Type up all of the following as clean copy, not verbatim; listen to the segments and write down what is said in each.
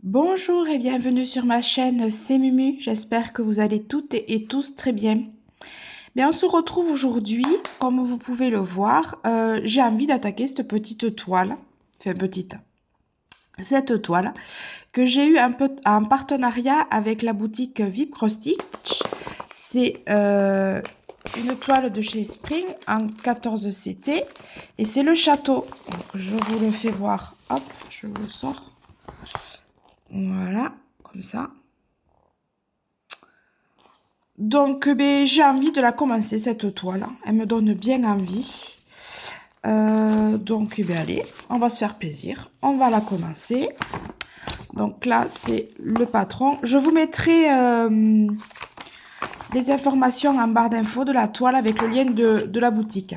Bonjour et bienvenue sur ma chaîne C'est Mumu. J'espère que vous allez toutes et tous très bien. Bien, on se retrouve aujourd'hui, comme vous pouvez le voir. J'ai envie d'attaquer cette petite toile, cette toile que j'ai eu un peu en partenariat avec la boutique Vip Cross Stitch. C'est une toile de chez Spring en 14 CT et c'est le château. Donc, je vous le fais voir. Hop, je vous le sors. Voilà, comme ça. Donc, j'ai envie de la commencer, cette toile. Elle me donne bien envie. Donc, allez, on va se faire plaisir. On va la commencer. Donc là, c'est le patron. Je vous mettrai les informations en barre d'infos de la toile avec le lien de la boutique.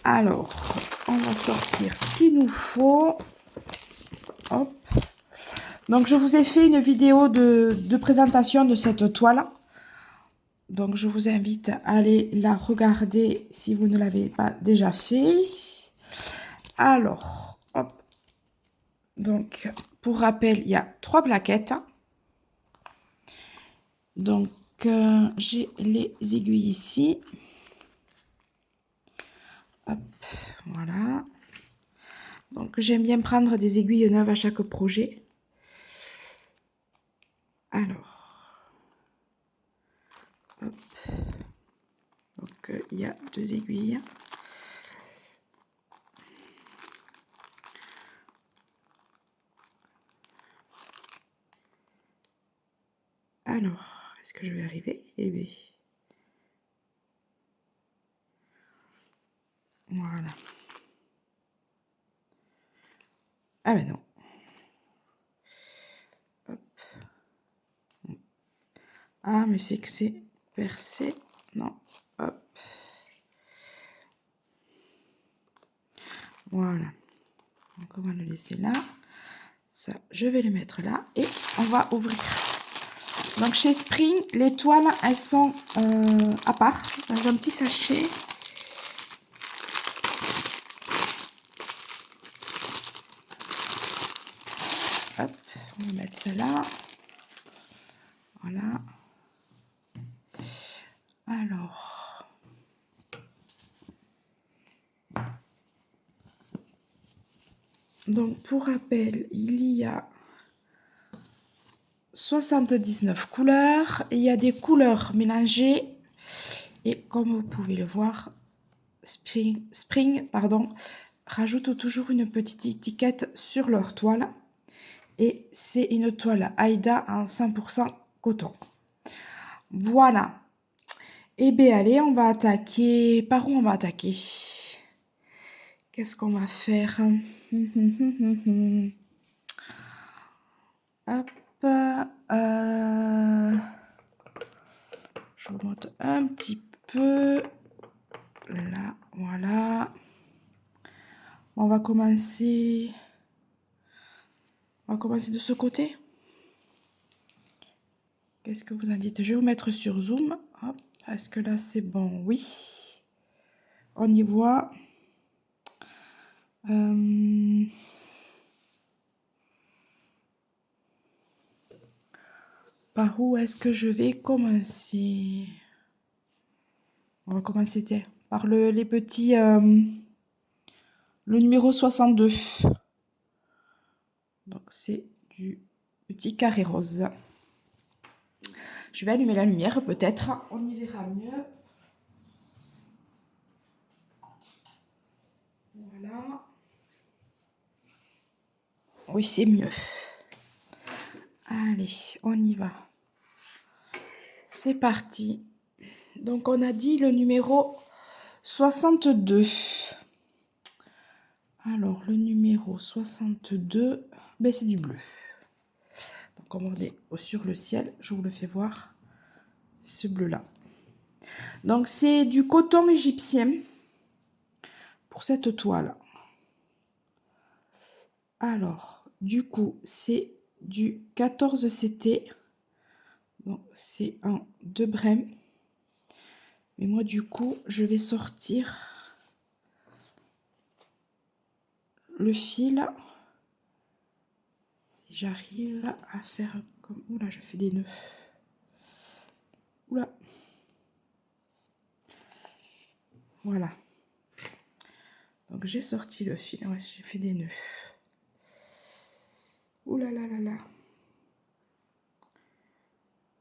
Alors, on va sortir ce qu'il nous faut. Hop. Donc, je vous ai fait une vidéo de présentation de cette toile. Donc, je vous invite à aller la regarder si vous ne l'avez pas déjà fait. Alors, hop. Donc, pour rappel, il y a 3 plaquettes. Donc, j'ai les aiguilles ici. Hop, voilà. Donc, j'aime bien prendre des aiguilles neuves à chaque projet. Alors, hop. Donc, il y a 2 aiguilles. Alors, est-ce que je vais arriver? Eh bien. Voilà. Ah ben non. Hop. Ah, mais c'est que c'est percé. Non. Hop. Voilà. Donc, on va le laisser là. Ça, je vais le mettre là. Et on va ouvrir. Donc, chez Spring, les toiles, elles sont à part, dans un petit sachet. Hop, on va mettre ça là. Voilà. Alors. Donc, pour rappel, il y a 79 couleurs. Il y a des couleurs mélangées. Et comme vous pouvez le voir, Spring, rajoute toujours une petite étiquette sur leur toile. Et c'est une toile Aïda en 100% coton. Voilà. Et bien, allez, on va attaquer. Par où on va attaquer? Qu'est-ce qu'on va faire? Hop. Je vous montre un petit peu. Là, voilà. On va commencer. On va commencer de ce côté. Qu'est-ce que vous en dites? Je vais vous mettre sur Zoom. Hop. Est-ce que là, c'est bon? Oui. On y voit. Par où est-ce que je vais commencer? On va commencer par les petits... le numéro 62. Donc, c'est du petit carré rose. Je vais allumer la lumière, peut-être. On y verra mieux. Voilà. Oui, c'est mieux. Allez, on y va. C'est parti. Donc, on a dit le numéro 62. Alors, le numéro 62, ben, c'est du bleu. Donc, on va aller sur le ciel. Je vous le fais voir. C'est ce bleu-là. Donc, c'est du coton égyptien pour cette toile. Alors, du coup, c'est du 14 CT. Donc, c'est un 2 brèmes. Mais moi, du coup, je vais sortir le fil si j'arrive à faire comme... Oula, je fais des nœuds. Oula. Voilà. Donc j'ai sorti le fil, ouais, j'ai fait des nœuds. Oula là là là.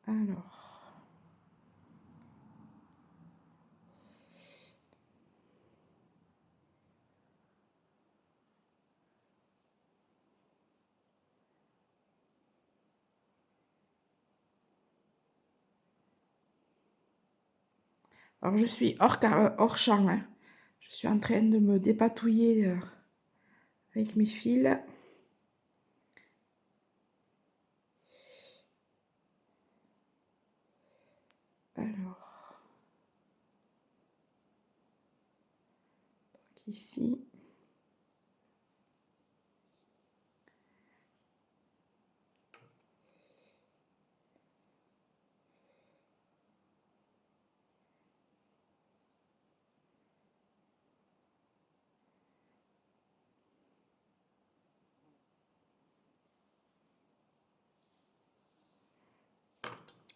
Alors. Alors je suis hors champ, hein. Je suis en train de me dépatouiller avec mes fils. Alors, donc ici.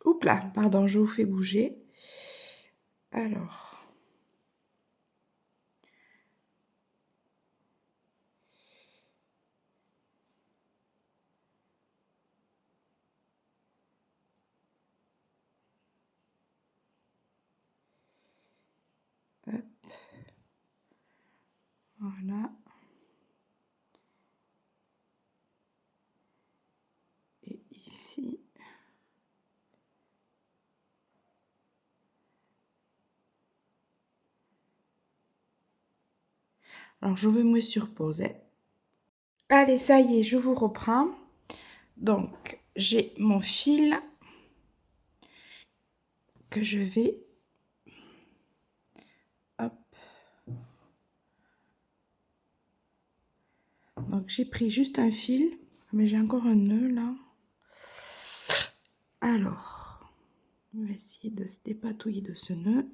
Oups là, pardon, je vous fais bouger. Alors. Hop. Voilà. Et ici. Alors, je vais me sur pause. Allez, ça y est, je vous reprends. Donc, j'ai mon fil que je vais... Hop. Donc, j'ai pris juste un fil, mais j'ai encore un nœud là. Alors, on va essayer de se dépatouiller de ce nœud.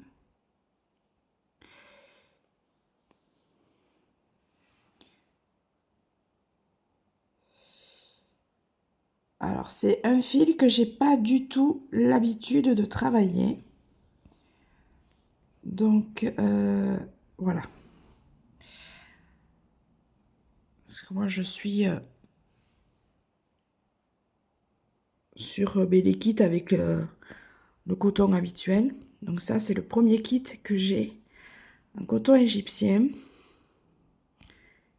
Alors, c'est un fil que j'ai pas du tout l'habitude de travailler. Donc, voilà. Parce que moi, je suis sur les kits avec le coton habituel. Donc ça, c'est le premier kit que j'ai. Un coton égyptien.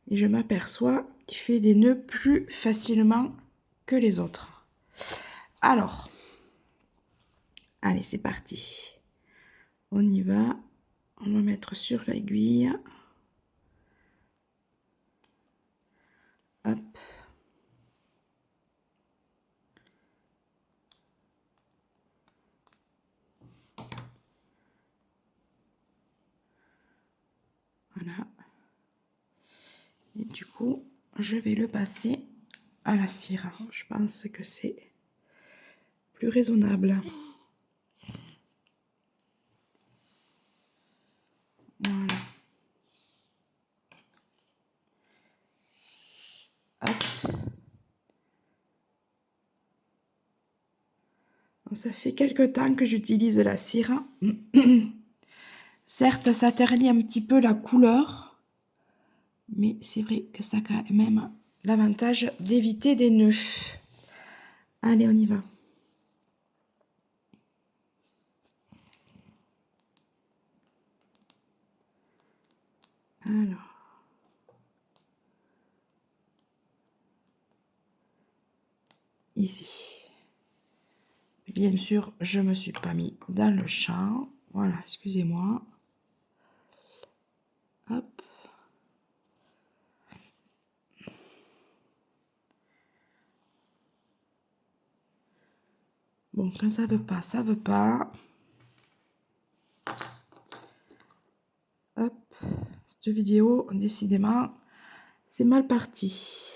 Et je m'aperçois qu'il fait des nœuds plus facilement que les autres. Alors, allez, c'est parti. On y va. On va mettre sur l'aiguille. Hop. Voilà. Et du coup, je vais le passer à la cire. Je pense que c'est plus raisonnable. Voilà. Hop. Donc, ça fait quelque temps que j'utilise la cire. Certes, ça ternit un petit peu la couleur, mais c'est vrai que ça a quand même l'avantage d'éviter des nœuds. Allez, on y va. Alors. Ici. Bien sûr, je me suis pas mis dans le champ. Voilà, excusez-moi. Hop. Bon, quand ça veut pas, ça veut pas. Hop. Cette vidéo, décidément, c'est mal parti.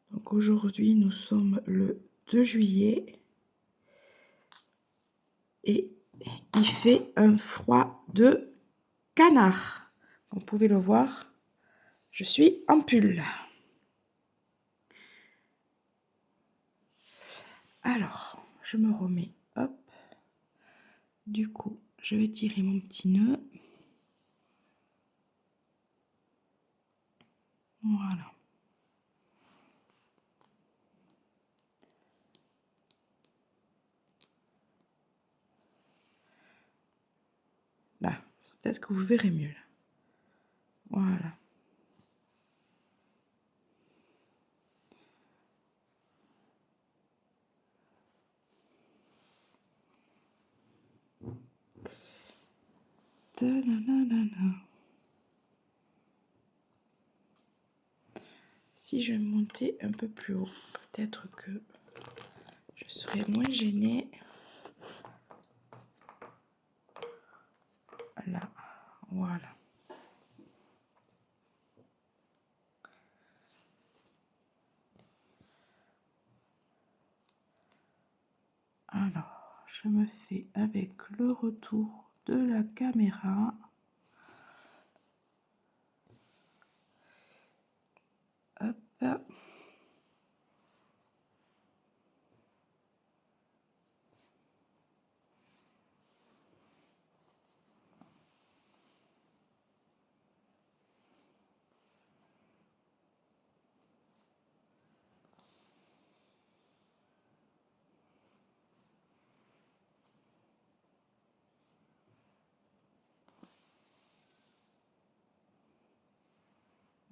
Donc aujourd'hui, nous sommes le 2 juillet. Et il fait un froid de canard. Vous pouvez le voir, je suis en pull. Alors, je me remets, hop. Du coup, je vais tirer mon petit nœud. Voilà. Là, peut-être que vous verrez mieux. Là. Voilà. Si je montais un peu plus haut, peut-être que je serais moins gênée. Là, voilà. Alors, je me fais avec le retour de la caméra. Hop.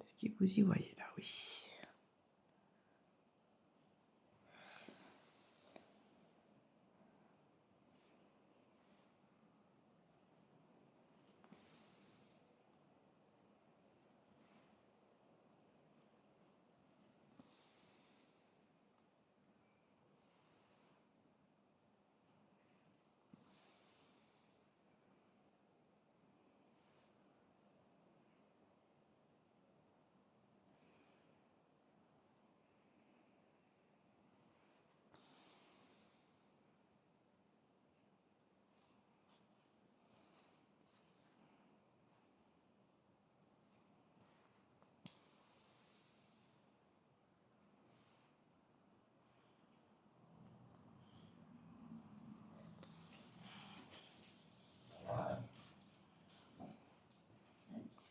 Est-ce que vous y voyez là? Oui.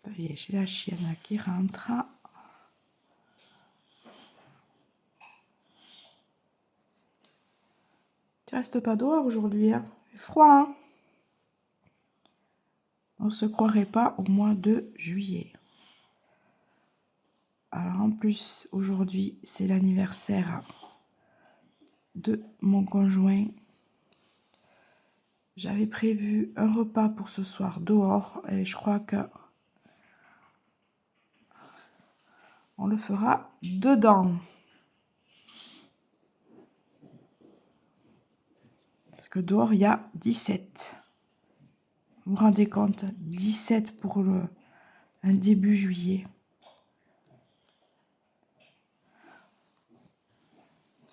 Ça y est, j'ai la chienne qui rentre. Tu restes pas dehors aujourd'hui, hein? Il fait froid, hein? On se croirait pas au mois de juillet. Alors en plus, aujourd'hui, c'est l'anniversaire de mon conjoint. J'avais prévu un repas pour ce soir dehors et je crois que on le fera dedans. Parce que dehors, il y a 17. Vous vous rendez compte? 17 pour un début juillet.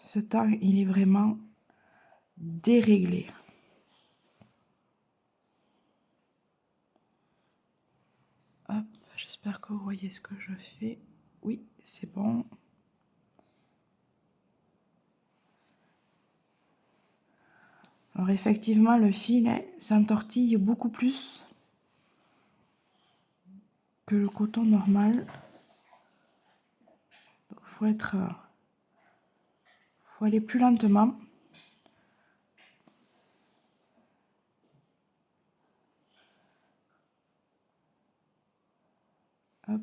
Ce temps, il est vraiment déréglé. Hop, j'espère que vous voyez ce que je fais. Oui, c'est bon. Alors effectivement, le fil s'entortille beaucoup plus que le coton normal. Donc, faut aller plus lentement. Hop.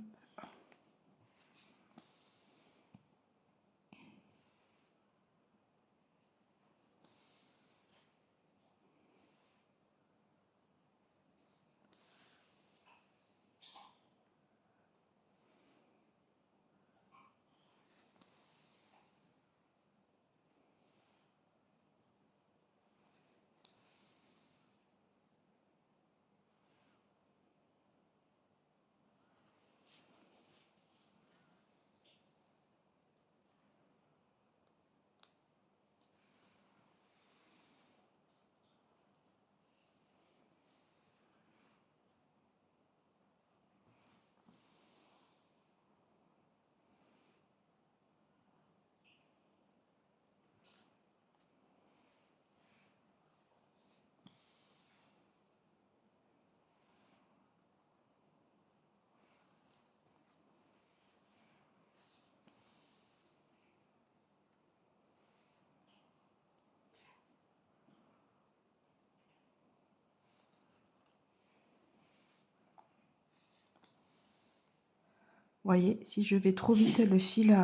voyez, si je vais trop vite, le fil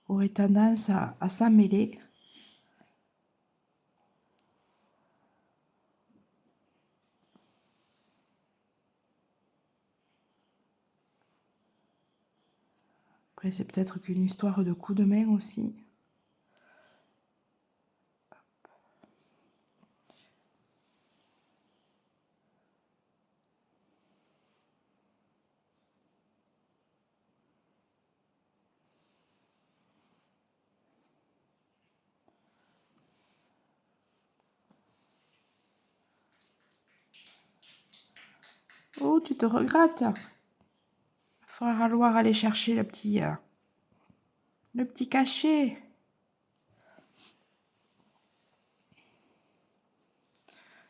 aurait tendance à s'emmêler. Après, c'est peut-être qu'une histoire de coup de main aussi. Oh, tu te regrettes. Il faudra falloir aller chercher le petit cachet.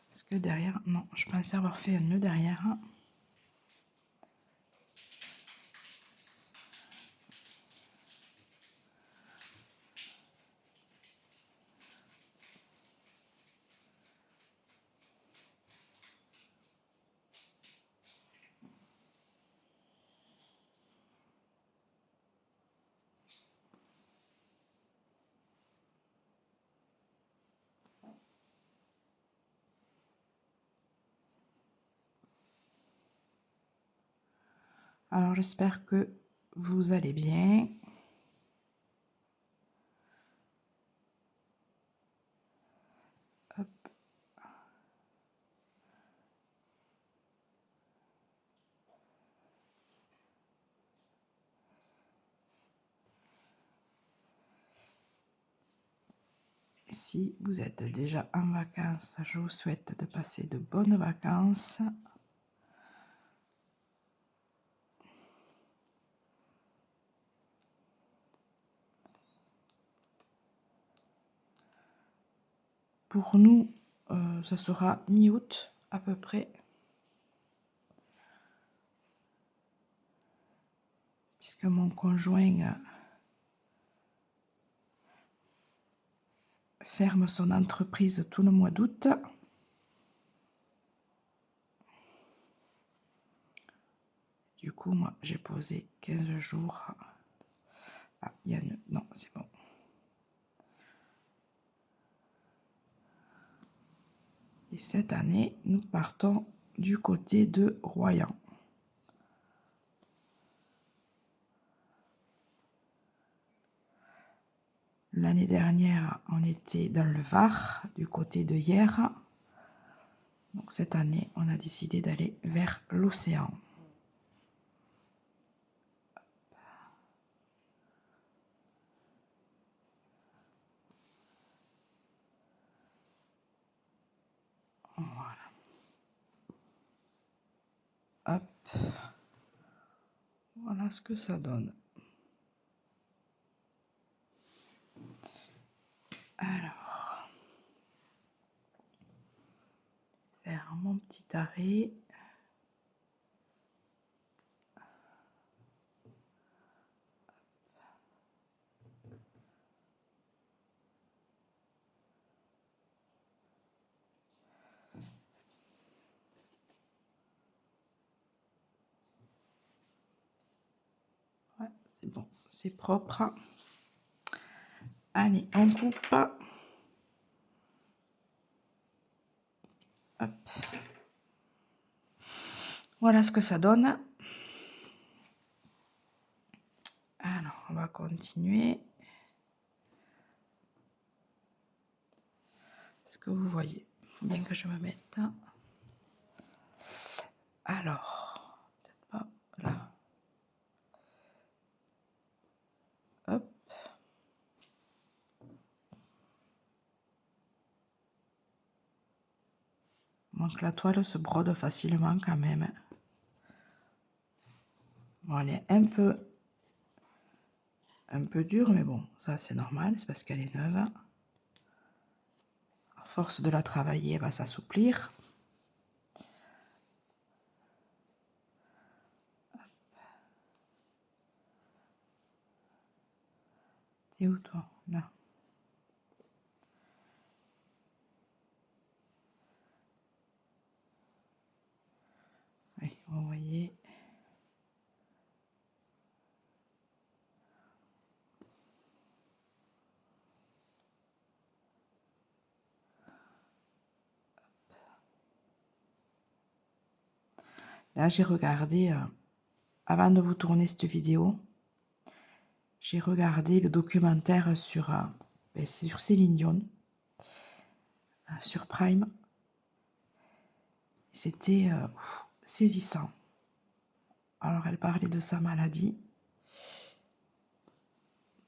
Parce que derrière, non, je pensais avoir fait un nœud derrière. Alors, j'espère que vous allez bien. Hop. Si vous êtes déjà en vacances, je vous souhaite de passer de bonnes vacances. Pour nous, ça sera mi-août à peu près. Puisque mon conjoint ferme son entreprise tout le mois d'août. Du coup, moi, j'ai posé 15 jours. Ah, il y a une... Non, c'est bon. Et cette année, nous partons du côté de Royan. L'année dernière, on était dans le Var, du côté de Hyères. Donc cette année, on a décidé d'aller vers l'océan. Voilà. Hop. Voilà ce que ça donne. Alors, faire mon petit arrêt. Ouais, c'est bon, c'est propre. Allez, on coupe. Hop. Voilà ce que ça donne. Alors, on va continuer. Est-ce que vous voyez? Il faut bien que je me mette. Alors, peut-être pas là. Hop. Donc la toile se brode facilement quand même. Bon, elle est un peu dure, mais bon, ça c'est normal, c'est parce qu'elle est neuve. À force de la travailler, elle va s'assouplir. T'es où toi? Là. Oui, vous voyez. Là, j'ai regardé, avant de vous tourner cette vidéo, j'ai regardé le documentaire sur Céline Dion, sur Prime. C'était saisissant. Alors, elle parlait de sa maladie.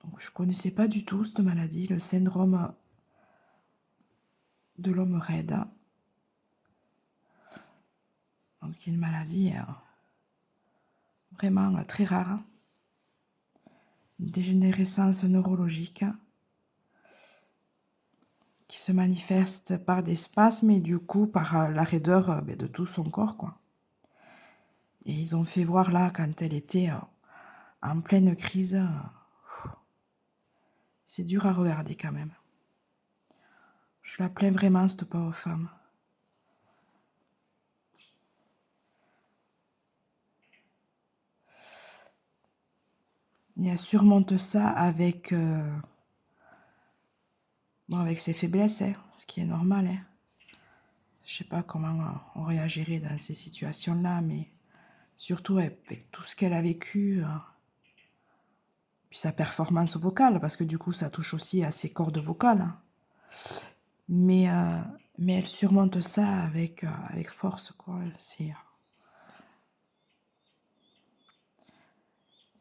Donc, je ne connaissais pas du tout cette maladie, le syndrome de l'homme raide. Donc, une maladie vraiment très rare. Une dégénérescence neurologique qui se manifeste par des spasmes et du coup par la raideur de tout son corps, quoi. Et ils ont fait voir là, quand elle était en pleine crise, c'est dur à regarder quand même. Je la plains vraiment, cette pauvre femme. Et elle surmonte ça avec, avec ses faiblesses, hein, ce qui est normal. Hein. Je ne sais pas comment on réagirait dans ces situations-là, mais surtout avec tout ce qu'elle a vécu, puis sa performance vocale, parce que du coup, ça touche aussi à ses cordes vocales. Hein. Mais elle surmonte ça avec force, quoi.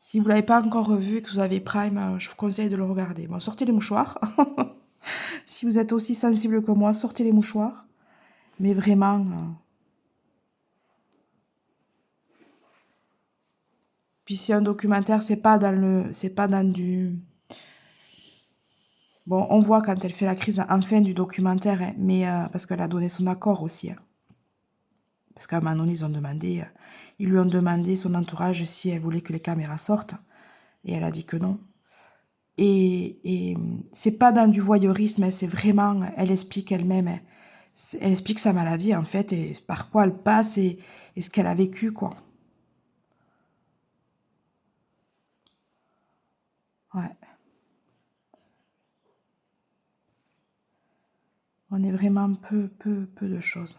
Si vous ne l'avez pas encore revu et que vous avez Prime, je vous conseille de le regarder. Bon, sortez les mouchoirs. Si vous êtes aussi sensible que moi, sortez les mouchoirs. Mais vraiment... Puis c'est un documentaire, c'est pas dans du... Bon, on voit quand elle fait la crise en fin du documentaire, hein, mais parce qu'elle a donné son accord aussi. Hein. Parce qu'à un moment donné, ils lui ont demandé, son entourage, si elle voulait que les caméras sortent. Et elle a dit que non. Et c'est pas dans du voyeurisme, hein, c'est vraiment, elle explique elle-même, hein, elle explique sa maladie en fait, et par quoi elle passe, et ce qu'elle a vécu, quoi. Ouais. On est vraiment peu de choses.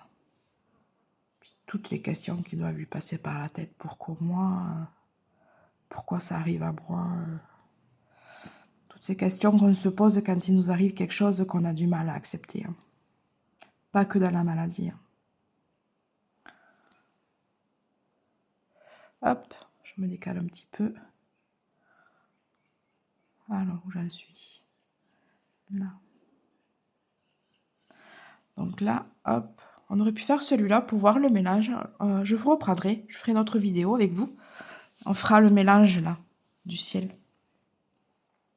Puis toutes les questions qui doivent lui passer par la tête. Pourquoi moi Pourquoi ça arrive à moi Toutes ces questions qu'on se pose quand il nous arrive quelque chose qu'on a du mal à accepter. Hein. Pas que dans la maladie. Hein. Hop, je me décale un petit peu. Alors, où j'en suis? Là. Donc là, hop, on aurait pu faire celui-là pour voir le mélange. Je vous reprendrai, je ferai une autre vidéo avec vous. On fera le mélange là, du ciel.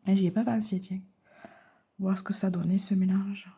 Et j'y ai pas pensé, tiens. Voir ce que ça donnait ce mélange.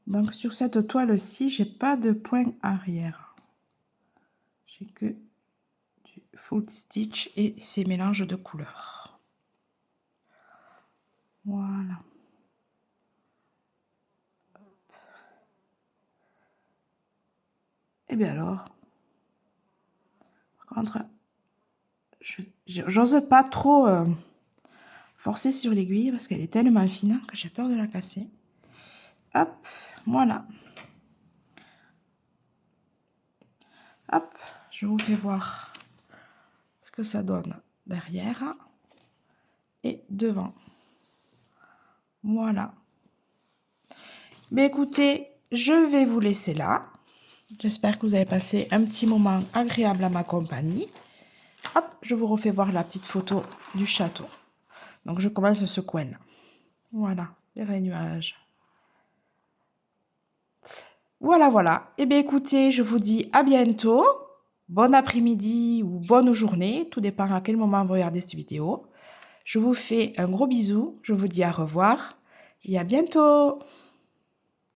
Donc sur cette toile-ci, j'ai pas de point arrière. J'ai que du full stitch et ces mélanges de couleurs. Voilà. Et bien alors, par contre, j'ose pas trop forcer sur l'aiguille parce qu'elle est tellement fine que j'ai peur de la casser. Hop, voilà. Hop, je vous fais voir ce que ça donne derrière et devant. Voilà. Mais écoutez, je vais vous laisser là. J'espère que vous avez passé un petit moment agréable à ma compagnie. Hop, je vous refais voir la petite photo du château. Donc, je commence ce coin-là. Voilà, les nuages. Voilà, voilà. Eh bien, écoutez, je vous dis à bientôt. Bon après-midi ou bonne journée, tout dépend à quel moment vous regardez cette vidéo. Je vous fais un gros bisou, je vous dis au revoir et à bientôt.